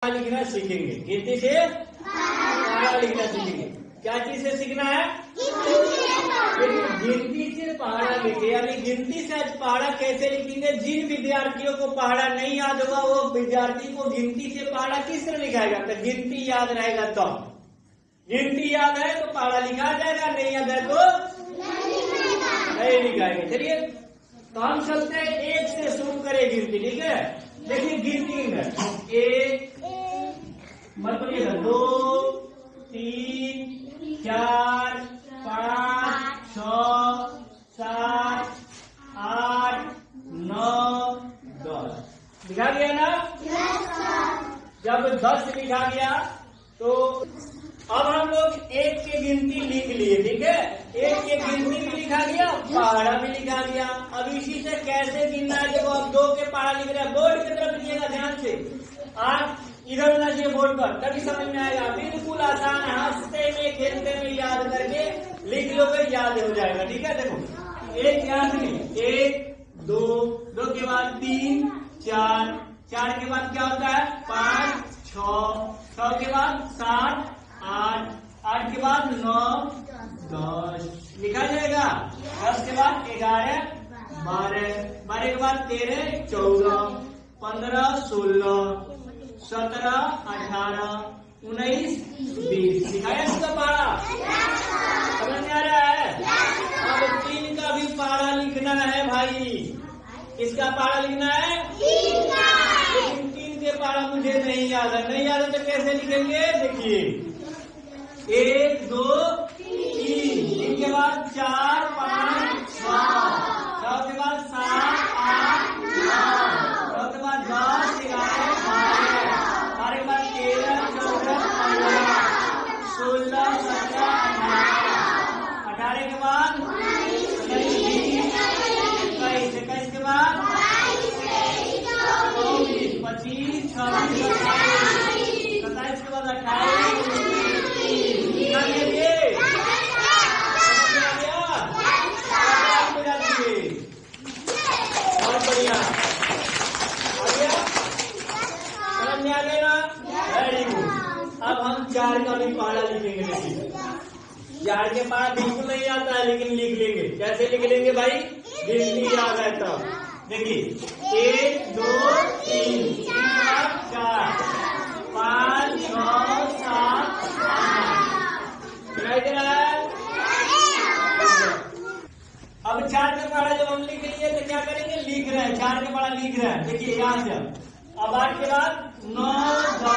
लिखना सीखेंगे। गिनती से पहाड़ा लिखना सीखेंगे। क्या चीज से सीखना है? गिनती से पहाड़ा लिखे, यानी गिनती से आज पहाड़ा कैसे लिखेंगे। जिन विद्यार्थियों को पहाड़ा नहीं याद होगा वो विद्यार्थी को गिनती से पहाड़ा किस तरह लिखाएगा। तो गिनती याद रहेगा तो गिनती याद है तो पहाड़ा लिखा जाएगा, नहीं याद है तो नहीं लिखाएंगे। चलिए तो हम चलते हैं एक से शुरू करें गिनती, ठीक है। देखिए गिनती में एक मतलब 2 3 4 5 6 7 8 9 10 लिखा गया ना। जब 10 लिखा गया तो अब हम लोग एक की गिनती लिख लिए, ठीक है। एक की गिनती भी लिखा गया, पहाड़ा भी लिखा गया। अब इसी से कैसे गिनना है, देखो अब 2 के पहाड़ा लिख रहे हैं। बोर्ड की तरफ लिखिएगा ध्यान से, आप इधर होना चाहिए बोर्ड पर, तभी समझ में आएगा। बिल्कुल आसान, हंसते में खेलते में याद करके लिख लोगे, याद हो जाएगा, ठीक है। देखो एक याद नहीं, 1 2 2 के बाद 3 4 4 के बाद क्या होता है 5 6 6 के बाद 7 8 8 के बाद 9 10 लिखा जाएगा। 10 के बाद 11 12 12 के बाद 13 14 15 16 17 18 19 20 लिखाया इसका पहाड़ा। समझ में आ रहा है। अब 3 का भी पहाड़ा लिखना है भाई। किसका पहाड़ा लिखना है? लेकिन 3 के पहाड़ा मुझे नहीं याद है। नहीं याद है तो कैसे लिखेंगे? देखिए 1 2 3 3 के बाद 4 5 6 6 के बाद 7 8 9 9 के बाद 10 11 12 के बाद 13 14 15 16 17 18 के बाद 19 21 21 के बाद 24 25 26 27 के बाद 28 अब हम 4 का भी पहाड़ा लिखेंगे। देखिए 4 के पहाड़ा बिल्कुल नहीं आता है, लेकिन लिख लेंगे। कैसे लिख लेंगे भाई? गिनती याद है तब। देखिए 1 2 3 4 5 6 7 8 अब 4 का पहाड़ा जब हम लिख लिए तो क्या करेंगे? लिख रहे हैं 4 का पहाड़ा लिख रहे हैं। देखिए यहाँ से अब 8 के बाद 9 10